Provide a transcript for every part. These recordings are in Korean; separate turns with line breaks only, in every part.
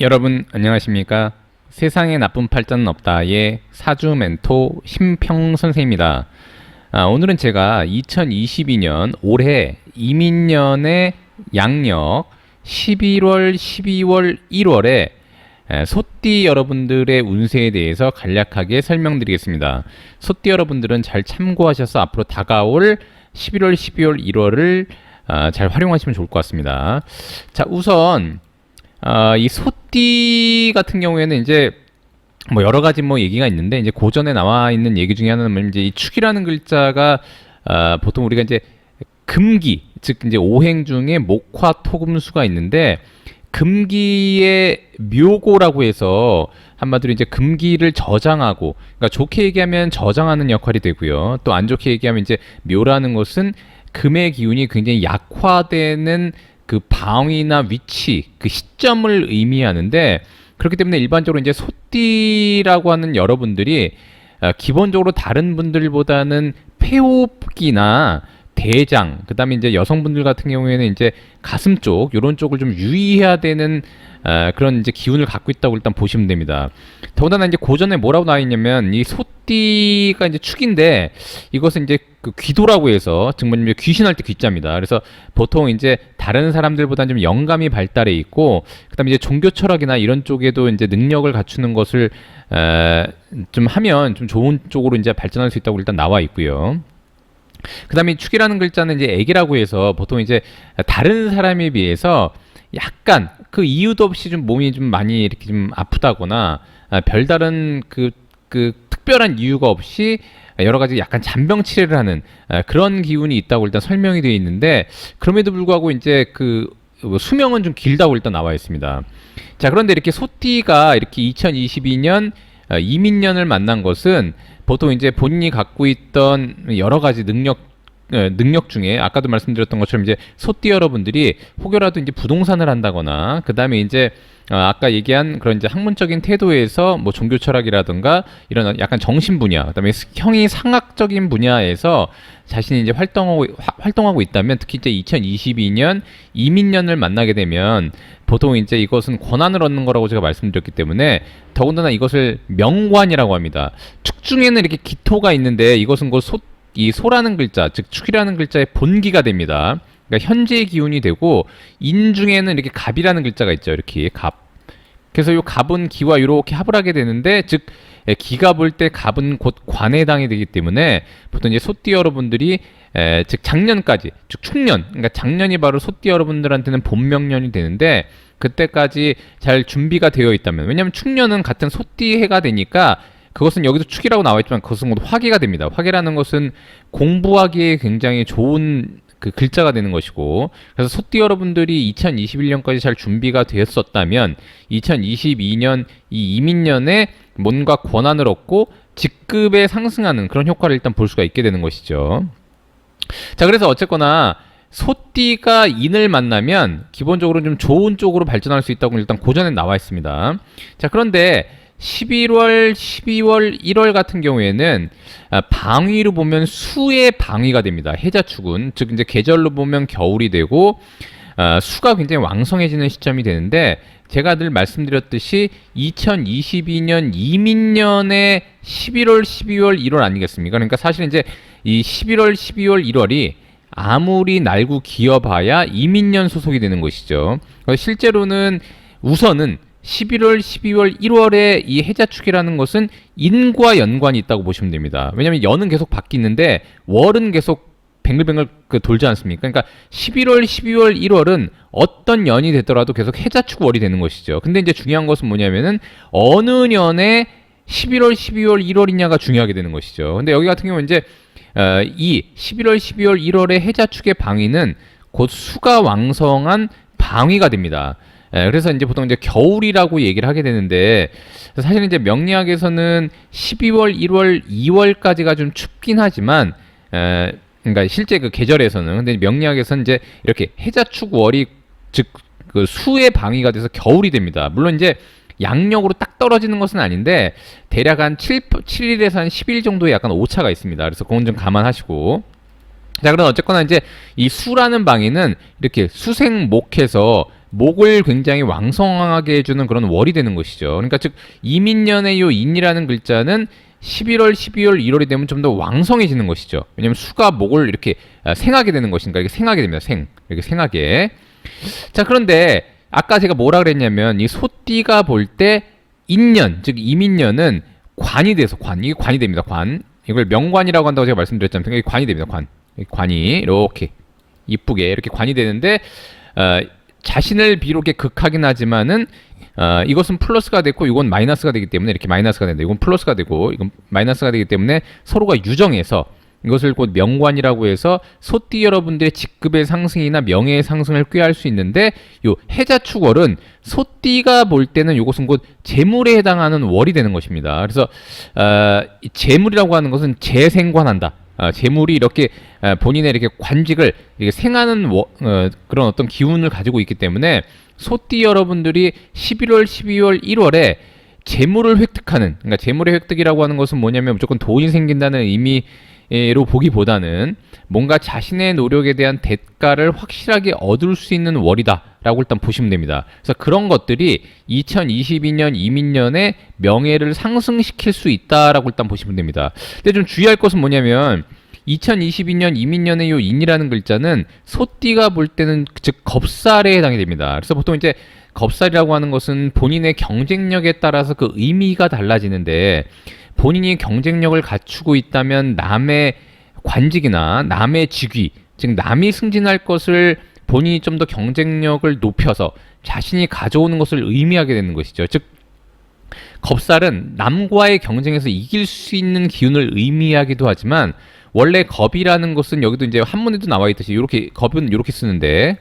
여러분 안녕하십니까? 세상에 나쁜 팔자는 없다의 사주 멘토 심평 선생입니다. 오늘은 제가 2022년 올해 이민년의 양력 11월, 12월, 1월에 소띠 여러분들의 운세에 대해서 간략하게 설명드리겠습니다. 소띠 여러분들은 잘 참고하셔서 앞으로 다가올 11월, 12월, 1월을 잘 활용하시면 좋을 것 같습니다. 자, 우선 이 소띠 같은 경우에는 이제 뭐 여러 가지 뭐 얘기가 있는데, 이제 고전에 나와 있는 얘기 중에 하나는 이제 이 축이라는 글자가 보통 우리가 이제 금기, 즉 이제 오행 중에 목화 토금수가 있는데, 금기의 묘고라고 해서 한마디로 이제 금기를 저장하고, 그러니까 좋게 얘기하면 저장하는 역할이 되고요. 또 안 좋게 얘기하면 이제 묘라는 것은 금의 기운이 굉장히 약화되는 그 방위나 위치, 그 시점을 의미하는데, 그렇기 때문에 일반적으로 이제 소띠라고 하는 여러분들이 기본적으로 다른 분들보다는 폐호흡기나 대장, 그다음에 이제 여성분들 같은 경우에는 이제 가슴 쪽, 이런 쪽을 좀 유의해야 되는 그런 이제 기운을 갖고 있다고 일단 보시면 됩니다. 더군다나 이제 고전에 뭐라고 나와 있냐면, 이 소띠가 이제 축인데, 이것은 이제 그 귀도라고 해서 정말 이제 귀신할 때 귀자입니다. 그래서 보통 이제 다른 사람들보다는 좀 영감이 발달해 있고, 그다음에 이제 종교 철학이나 이런 쪽에도 이제 능력을 갖추는 것을 좀 하면 좀 좋은 쪽으로 이제 발전할 수 있다고 일단 나와 있고요. 그 다음에 축이라는 글자는 이제 애기라고 해서 보통 이제 다른 사람에 비해서 약간 그 이유도 없이 좀 몸이 좀 많이 이렇게 좀 아프다거나 별다른 그 특별한 이유가 없이 여러 가지 약간 잔병 치레를 하는 그런 기운이 있다고 일단 설명이 되어 있는데, 그럼에도 불구하고 이제 그 수명은 좀 길다고 일단 나와 있습니다. 자, 그런데 이렇게 소띠가 이렇게 2022년 이민년을 만난 것은 보통 이제 본인이 갖고 있던 여러 가지 능력 중에 아까도 말씀드렸던 것처럼 이제 소띠 여러분들이 혹여라도 이제 부동산을 한다거나, 그 다음에 이제 아까 얘기한 그런 이제 학문적인 태도에서 뭐 종교 철학이라든가 이런 약간 정신 분야, 그다음에 형이 상학적인 분야에서 자신이 이제 활동하고 있다면, 특히 이제 2022년 이민년을 만나게 되면 보통 이제 이것은 권한을 얻는 거라고 제가 말씀드렸기 때문에, 더군다나 이것을 명관이라고 합니다. 축 중에는 이렇게 기토가 있는데, 이것은 이 소라는 글자, 즉 축이라는 글자의 본기가 됩니다. 그러니까 현재의 기운이 되고, 인 중에는 이렇게 갑이라는 글자가 있죠. 이렇게 갑. 그래서 이 갑은 기와 이렇게 합을 하게 되는데, 즉 기가 볼 때 갑은 곧 관에 해당이 되기 때문에 보통 이제 소띠 여러분들이 즉 작년까지, 즉 축년, 그러니까 작년이 바로 소띠 여러분들한테는 본명년이 되는데, 그때까지 잘 준비가 되어 있다면, 왜냐하면 축년은 같은 소띠 해가 되니까, 그것은 여기도 축이라고 나와 있지만 그것은 화계가 됩니다. 화계라는 것은 공부하기에 굉장히 좋은 그 글자가 되는 것이고, 그래서 소띠 여러분들이 2021년까지 잘 준비가 되었었다면 2022년 이 이민년에 뭔가 권한을 얻고 직급에 상승하는 그런 효과를 일단 볼 수가 있게 되는 것이죠. 자, 그래서 어쨌거나 소띠가 인을 만나면 기본적으로 좀 좋은 쪽으로 발전할 수 있다고 일단 고전에 나와 있습니다. 자, 그런데 11월, 12월, 1월 같은 경우에는 방위로 보면 수의 방위가 됩니다. 해자축은, 즉 이제 계절로 보면 겨울이 되고 수가 굉장히 왕성해지는 시점이 되는데, 제가 늘 말씀드렸듯이 2022년 이민년의 11월, 12월, 1월 아니겠습니까? 그러니까 사실 이제 이 11월, 12월, 1월이 아무리 날고 기어봐야 이민년 소속이 되는 것이죠. 실제로는 우선은 11월, 12월, 1월에 이 해자축이라는 것은 인과 연관이 있다고 보시면 됩니다. 왜냐하면 연은 계속 바뀌는데 월은 계속 뱅글뱅글 돌지 않습니까? 그러니까 11월, 12월, 1월은 어떤 년이 되더라도 계속 해자축 월이 되는 것이죠. 근데 이제 중요한 것은 뭐냐면은 어느 년에 11월, 12월, 1월이냐가 중요하게 되는 것이죠. 근데 여기 같은 경우는 이제 이 11월, 12월, 1월의 해자축의 방위는 곧 수가 왕성한 방위가 됩니다. 그래서 이제 보통 이제 겨울이라고 얘기를 하게 되는데, 사실 이제 명리학에서는 12월, 1월, 2월까지가 좀 춥긴 하지만, 그러니까 실제 그 계절에서는, 근데 명리학에서는 이제 이렇게 해자축 월이, 즉 그 수의 방위가 돼서 겨울이 됩니다. 물론 이제 양력으로 딱 떨어지는 것은 아닌데 대략 한 7일에서 한 10일 정도의 약간 오차가 있습니다. 그래서 그건 좀 감안하시고. 자, 그럼 어쨌거나 이제 이 수라는 방위는 이렇게 수생목해서 목을 굉장히 왕성하게 해주는 그런 월이 되는 것이죠. 그러니까 즉 이민년의 요 인이라는 글자는 11월, 12월, 1월이 되면 좀 더 왕성해지는 것이죠. 왜냐면 수가 목을 이렇게 생하게 되는 것이니까 이렇게 생하게 됩니다. 이렇게 생하게. 자, 그런데 아까 제가 뭐라 그랬냐면 이 소띠가 볼 때 인년, 즉 이민년은 관이 돼서 이게 관이 됩니다. 관. 이걸 명관이라고 한다고 제가 말씀드렸잖아요. 이게 관이 됩니다. 관이 이렇게 이쁘게 이렇게 관이 되는데 자신을 비록 극하긴 하지만은 이것은 플러스가 됐고 이건 마이너스가 되기 때문에 이렇게 마이너스가 된다. 이건 플러스가 되고 이건 마이너스가 되기 때문에 서로가 유정해서 이것을 곧 명관이라고 해서 소띠 여러분들의 직급의 상승이나 명예의 상승을 꾀할 수 있는데 요 해자축월은 소띠가 볼 때는 이것은 곧 재물에 해당하는 월이 되는 것입니다. 그래서 재물이라고 하는 것은 재생관한다. 재물이 이렇게 본인의 이렇게 관직을 이렇게 생하는 그런 어떤 기운을 가지고 있기 때문에 소띠 여러분들이 11월, 12월, 1월에 재물을 획득하는, 그러니까 재물의 획득이라고 하는 것은 뭐냐면 무조건 돈이 생긴다는 의미로 보기보다는 뭔가 자신의 노력에 대한 대가를 확실하게 얻을 수 있는 월이다라고 일단 보시면 됩니다. 그래서 그런 것들이 2022년 이민년의 명예를 상승시킬 수 있다라고 일단 보시면 됩니다. 근데 좀 주의할 것은 뭐냐면 2022년 이민년의 요 인이라는 글자는 소띠가 볼 때는 즉 겁살에 해당이 됩니다. 그래서 보통 이제 겁살이라고 하는 것은 본인의 경쟁력에 따라서 그 의미가 달라지는데 본인이 경쟁력을 갖추고 있다면 남의 관직이나 남의 직위, 즉 남이 승진할 것을 본인이 좀 더 경쟁력을 높여서 자신이 가져오는 것을 의미하게 되는 것이죠. 즉 겁살은 남과의 경쟁에서 이길 수 있는 기운을 의미하기도 하지만 원래 겁이라는 것은 여기도 이제 한문에도 나와 있듯이 이렇게 겁은 이렇게 쓰는데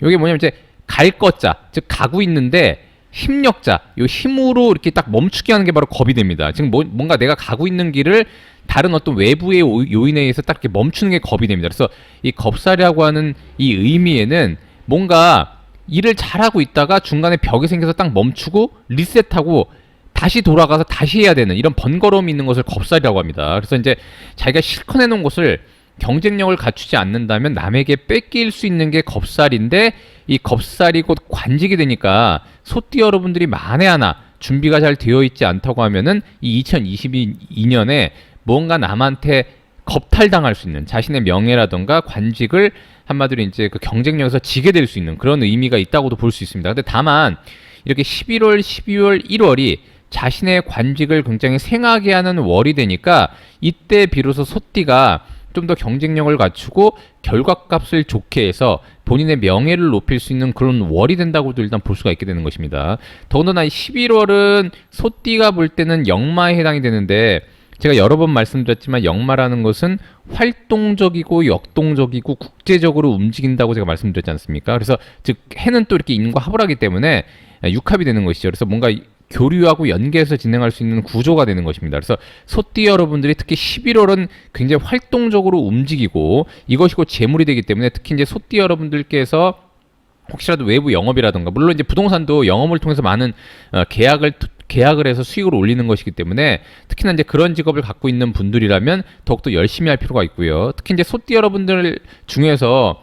이게 뭐냐면 이제 갈 것자, 즉 가고 있는데 힘력자, 요 힘으로 이렇게 딱 멈추게 하는 게 바로 겁이 됩니다. 지금 뭔가 내가 가고 있는 길을 다른 어떤 외부의 요인에 의해서 딱 이렇게 멈추는 게 겁이 됩니다. 그래서 이 겁살이라고 하는 이 의미에는 뭔가 일을 잘하고 있다가 중간에 벽이 생겨서 딱 멈추고 리셋하고 다시 돌아가서 다시 해야 되는 이런 번거로움이 있는 것을 겁살이라고 합니다. 그래서 이제 자기가 실컷 해놓은 것을 경쟁력을 갖추지 않는다면 남에게 뺏길 수 있는 게 겁살인데 이 겁살이 곧 관직이 되니까 소띠 여러분들이 만에 하나 준비가 잘 되어 있지 않다고 하면은 이 2022년에 뭔가 남한테 겁탈당할 수 있는 자신의 명예라던가 관직을 한마디로 이제 그 경쟁력에서 지게 될 수 있는 그런 의미가 있다고도 볼 수 있습니다. 근데 다만 이렇게 11월, 12월, 1월이 자신의 관직을 굉장히 생하게 하는 월이 되니까 이때 비로소 소띠가 좀 더 경쟁력을 갖추고 결과값을 좋게 해서 본인의 명예를 높일 수 있는 그런 월이 된다고도 일단 볼 수가 있게 되는 것입니다. 더군다나 11월은 소띠가 볼 때는 역마에 해당이 되는데 제가 여러 번 말씀드렸지만 역마라는 것은 활동적이고 역동적이고 국제적으로 움직인다고 제가 말씀드렸지 않습니까? 그래서 즉 해는 또 이렇게 인과 합을 하기 때문에 육합이 되는 것이죠. 그래서 뭔가 교류하고 연계해서 진행할 수 있는 구조가 되는 것입니다. 그래서 소띠 여러분들이 특히 11월은 굉장히 활동적으로 움직이고 이것이 곧 재물이 되기 때문에 특히 이제 소띠 여러분들께서 혹시라도 외부 영업이라든가 물론 이제 부동산도 영업을 통해서 많은 계약을 해서 수익을 올리는 것이기 때문에 특히나 이제 그런 직업을 갖고 있는 분들이라면 더욱더 열심히 할 필요가 있고요. 특히 이제 소띠 여러분들 중에서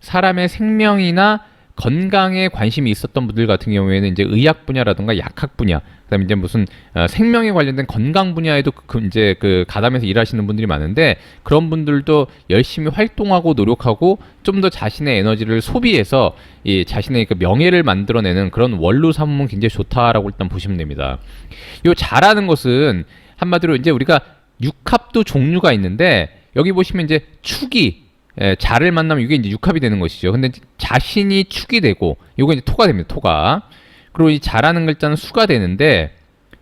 사람의 생명이나 건강에 관심이 있었던 분들 같은 경우에는 이제 의학 분야라든가 약학 분야, 그다음에 이제 무슨 생명에 관련된 건강 분야에도 이제 가담해서 일하시는 분들이 많은데 그런 분들도 열심히 활동하고 노력하고 좀 더 자신의 에너지를 소비해서 이 자신의 그 명예를 만들어내는 그런 월로 삼으면 굉장히 좋다라고 일단 보시면 됩니다. 요 잘하는 것은 한마디로 이제 우리가 육합도 종류가 있는데 여기 보시면 이제 축이 자를 만나면 이게 이제 육합이 되는 것이죠. 근데 자신이 축이 되고 이거 이제 토가 됩니다. 토가. 그리고 이 자라는 글자는 수가 되는데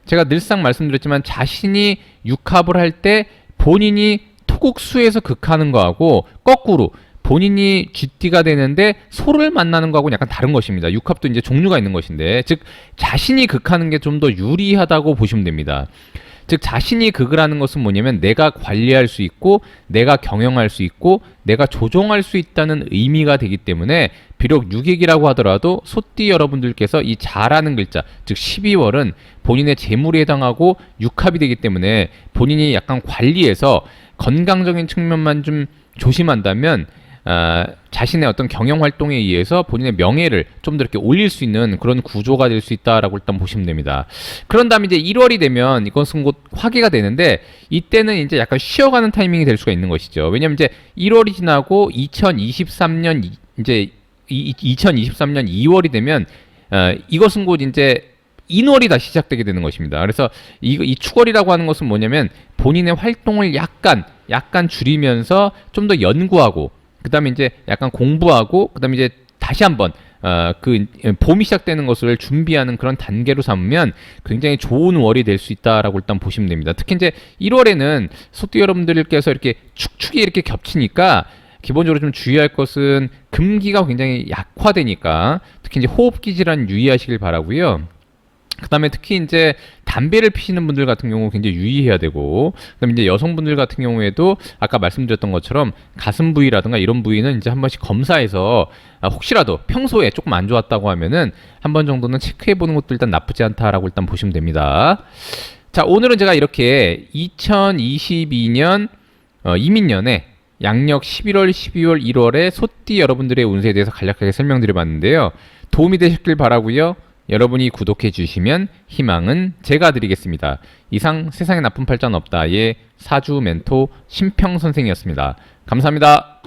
제가 늘상 말씀드렸지만 자신이 육합을 할 때 본인이 토국수에서 극하는 거하고 거꾸로 본인이 쥐띠가 되는데 소를 만나는 거하고는 약간 다른 것입니다. 육합도 이제 종류가 있는 것인데 즉 자신이 극하는 게 좀 더 유리하다고 보시면 됩니다. 즉 자신이 극을 하는 것은 뭐냐면 내가 관리할 수 있고 내가 경영할 수 있고 내가 조종할 수 있다는 의미가 되기 때문에 비록 유객이라고 하더라도 소띠 여러분들께서 이 자라는 글자 즉 12월은 본인의 재물에 해당하고 육합이 되기 때문에 본인이 약간 관리해서 건강적인 측면만 좀 조심한다면 자신의 어떤 경영 활동에 의해서 본인의 명예를 좀 더 이렇게 올릴 수 있는 그런 구조가 될 수 있다라고 일단 보시면 됩니다. 그런 다음에 이제 1월이 되면 이것은 곧 화기가 되는데 이때는 이제 약간 쉬어가는 타이밍이 될 수가 있는 것이죠. 왜냐면 이제 1월이 지나고 2023년 이제 2023년 2월이 되면 이것은 곧 이제 인월이 다시 시작되게 되는 것입니다. 그래서 이 축월이라고 하는 것은 뭐냐면 본인의 활동을 약간 줄이면서 좀 더 연구하고 그다음에 이제 약간 공부하고 그다음에 이제 다시 한번 그 봄이 시작되는 것을 준비하는 그런 단계로 삼으면 굉장히 좋은 월이 될 수 있다라고 일단 보시면 됩니다. 특히 이제 1월에는 소띠 여러분들께서 이렇게 축축이 이렇게 겹치니까 기본적으로 좀 주의할 것은 금기가 굉장히 약화되니까 특히 이제 호흡기 질환 유의하시길 바라고요. 그다음에 특히 이제 담배를 피시는 분들 같은 경우 굉장히 유의해야 되고 그다음에 이제 여성분들 같은 경우에도 아까 말씀드렸던 것처럼 가슴 부위라든가 이런 부위는 이제 한 번씩 검사해서 혹시라도 평소에 조금 안 좋았다고 하면은 한 번 정도는 체크해 보는 것도 일단 나쁘지 않다라고 일단 보시면 됩니다. 자, 오늘은 제가 이렇게 2022년 이민년에 양력 11월, 12월, 1월에 소띠 여러분들의 운세에 대해서 간략하게 설명드려 봤는데요. 도움이 되셨길 바라고요. 여러분이 구독해 주시면 희망은 제가 드리겠습니다. 이상 세상에 나쁜 팔자는 없다의 사주 멘토 심평 선생이었습니다. 감사합니다.